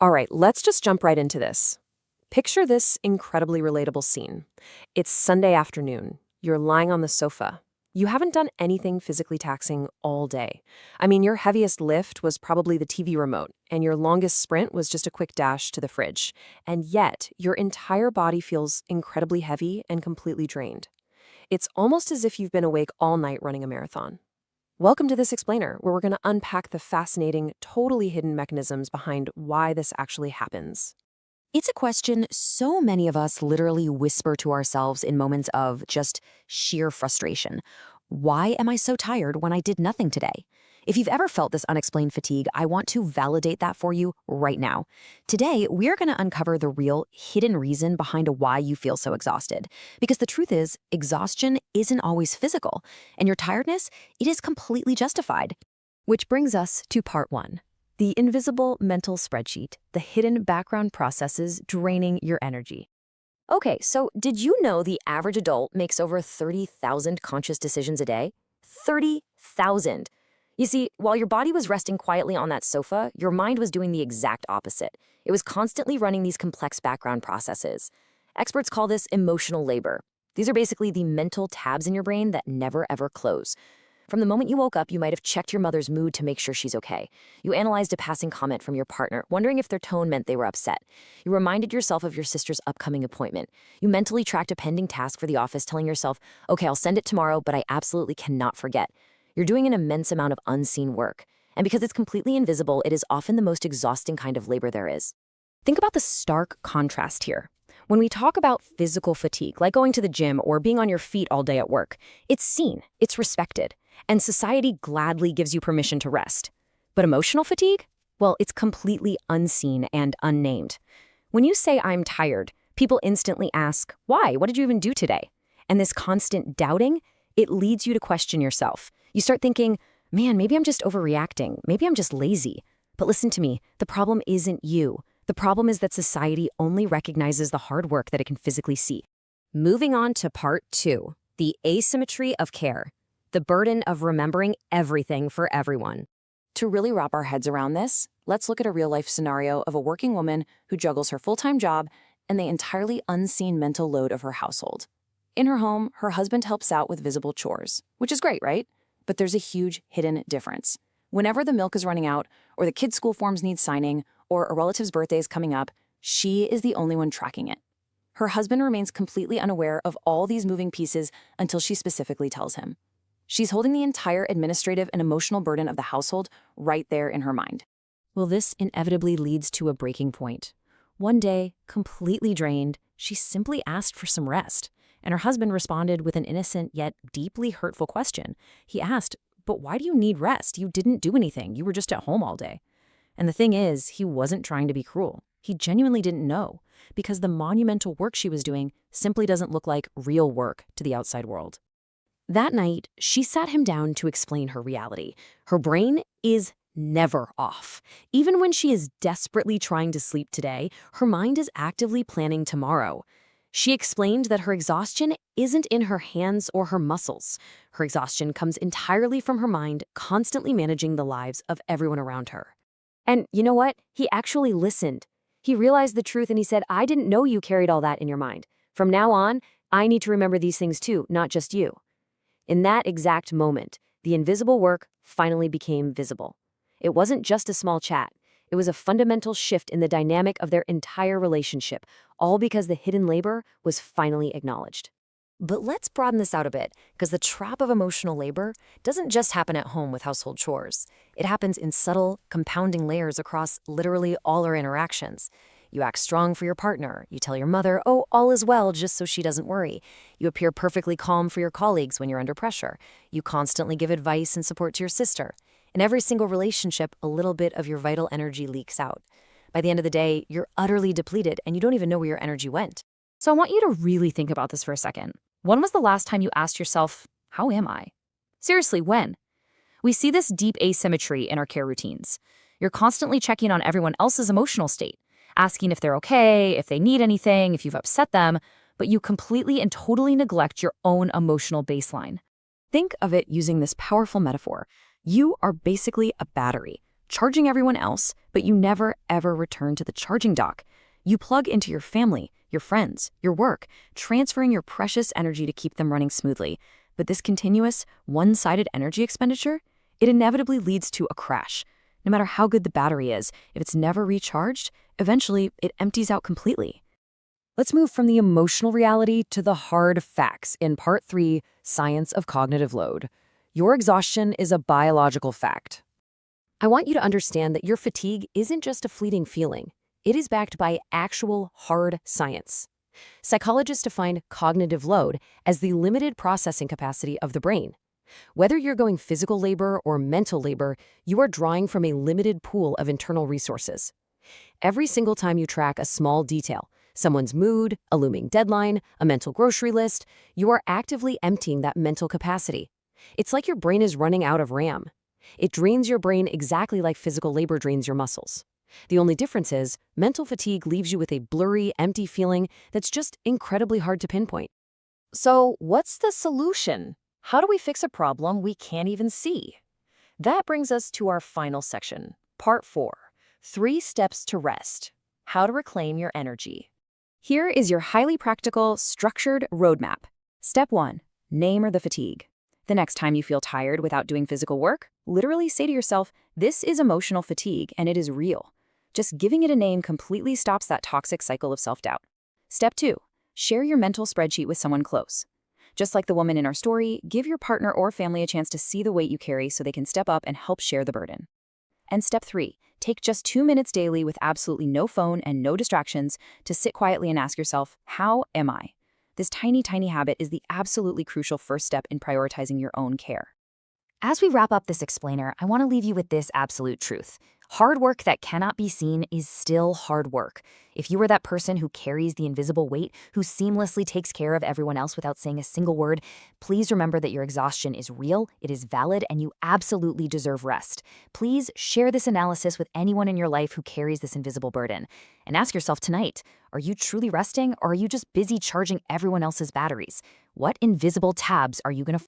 All right, let's just jump right into this. Picture this incredibly relatable scene. It's Sunday afternoon. You're lying on the sofa. You haven't done anything physically taxing all day. I mean, your heaviest lift was probably the TV remote, and your longest sprint was just a quick dash to the fridge. And yet, your entire body feels incredibly heavy and completely drained. It's almost as if you've been awake all night running a marathon. Welcome to This Explainer, where we're going to unpack the fascinating, totally hidden mechanisms behind why this actually happens. It's a question so many of us literally whisper to ourselves in moments of just sheer frustration. Why am I so tired when I did nothing today? If you've ever felt this unexplained fatigue, I want to validate that for you right now. Today, we're going to uncover the real hidden reason behind why you feel so exhausted. Because the truth is, exhaustion isn't always physical, and your tiredness, it is completely justified. Which brings us to part one. The invisible mental spreadsheet, the hidden background processes draining your energy. Okay, so did you know the average adult makes over 30,000 conscious decisions a day? 30,000! You see, while your body was resting quietly on that sofa, your mind was doing the exact opposite. It was constantly running these complex background processes. Experts call this emotional labor. These are basically the mental tabs in your brain that never ever close. From the moment you woke up, you might have checked your mother's mood to make sure she's okay. You analyzed a passing comment from your partner, wondering if their tone meant they were upset. You reminded yourself of your sister's upcoming appointment. You mentally tracked a pending task for the office, telling yourself, okay, I'll send it tomorrow, but I absolutely cannot forget. You're doing an immense amount of unseen work. And because it's completely invisible, it is often the most exhausting kind of labor there is. Think about the stark contrast here. When we talk about physical fatigue, like going to the gym or being on your feet all day at work, it's seen, it's respected, and society gladly gives you permission to rest. But emotional fatigue? Well, it's completely unseen and unnamed. When you say, I'm tired, people instantly ask, why? What did you even do today? And this constant doubting, it leads you to question yourself. You start thinking, man, maybe I'm just overreacting. Maybe I'm just lazy. But listen to me, the problem isn't you. The problem is that society only recognizes the hard work that it can physically see. Moving on to part two, the asymmetry of care, the burden of remembering everything for everyone. To really wrap our heads around this, let's look at a real-life scenario of a working woman who juggles her full-time job and the entirely unseen mental load of her household. In her home, her husband helps out with visible chores, which is great, right? But there's a huge hidden difference. Whenever the milk is running out, or the kids' school forms need signing, or a relative's birthday is coming up, she is the only one tracking it. Her husband remains completely unaware of all these moving pieces until she specifically tells him. She's holding the entire administrative and emotional burden of the household right there in her mind. Well, this inevitably leads to a breaking point. One day, completely drained, she simply asked for some rest. And her husband responded with an innocent yet deeply hurtful question. He asked, but why do you need rest? You didn't do anything. You were just at home all day. And the thing is, he wasn't trying to be cruel. He genuinely didn't know, because the monumental work she was doing simply doesn't look like real work to the outside world. That night, she sat him down to explain her reality. Her brain is never off. Even when she is desperately trying to sleep today, her mind is actively planning tomorrow. She explained that her exhaustion isn't in her hands or her muscles. Her exhaustion comes entirely from her mind, constantly managing the lives of everyone around her. And you know what? He actually listened. He realized the truth and he said, I didn't know you carried all that in your mind. From now on, I need to remember these things too, not just you. In that exact moment, the invisible work finally became visible. It wasn't just a small chat. It was a fundamental shift in the dynamic of their entire relationship, all because the hidden labor was finally acknowledged. But let's broaden this out a bit, because the trap of emotional labor doesn't just happen at home with household chores. It happens in subtle, compounding layers across literally all our interactions. You act strong for your partner. You tell your mother, oh, all is well, just so she doesn't worry. You appear perfectly calm for your colleagues when you're under pressure. You constantly give advice and support to your sister. In every single relationship, a little bit of your vital energy leaks out. By the end of the day, you're utterly depleted and you don't even know where your energy went. So I want you to really think about this for a second. When was the last time you asked yourself, how am I? Seriously, when? We see this deep asymmetry in our care routines. You're constantly checking on everyone else's emotional state, asking if they're okay, if they need anything, if you've upset them, but you completely and totally neglect your own emotional baseline. Think of it using this powerful metaphor. You are basically a battery, charging everyone else, but you never ever return to the charging dock. You plug into your family, your friends, your work, transferring your precious energy to keep them running smoothly. But this continuous, one-sided energy expenditure, it inevitably leads to a crash. No matter how good the battery is, if it's never recharged, eventually it empties out completely. Let's move from the emotional reality to the hard facts in Part 3, Science of Cognitive Load. Your exhaustion is a biological fact. I want you to understand that your fatigue isn't just a fleeting feeling. It is backed by actual hard science. Psychologists define cognitive load as the limited processing capacity of the brain. Whether you're going physical labor or mental labor, you are drawing from a limited pool of internal resources. Every single time you track a small detail, someone's mood, a looming deadline, a mental grocery list, you are actively emptying that mental capacity. It's like your brain is running out of RAM. It drains your brain exactly like physical labor drains your muscles. The only difference is, mental fatigue leaves you with a blurry, empty feeling that's just incredibly hard to pinpoint. So, what's the solution? How do we fix a problem we can't even see? That brings us to our final section, Part 4, 3 Steps to Rest, How to Reclaim Your Energy. Here is your highly practical, structured roadmap. Step 1, name the fatigue. The next time you feel tired without doing physical work, literally say to yourself, this is emotional fatigue and it is real. Just giving it a name completely stops that toxic cycle of self-doubt. Step 2, share your mental spreadsheet with someone close. Just like the woman in our story, give your partner or family a chance to see the weight you carry so they can step up and help share the burden. And step 3, take just 2 minutes daily with absolutely no phone and no distractions to sit quietly and ask yourself, how am I? This tiny, tiny habit is the absolutely crucial first step in prioritizing your own care. As we wrap up this explainer, I want to leave you with this absolute truth. Hard work that cannot be seen is still hard work. If you are that person who carries the invisible weight, who seamlessly takes care of everyone else without saying a single word, please remember that your exhaustion is real, it is valid, and you absolutely deserve rest. Please share this analysis with anyone in your life who carries this invisible burden. And ask yourself tonight, are you truly resting, or are you just busy charging everyone else's batteries? What invisible tabs are you going to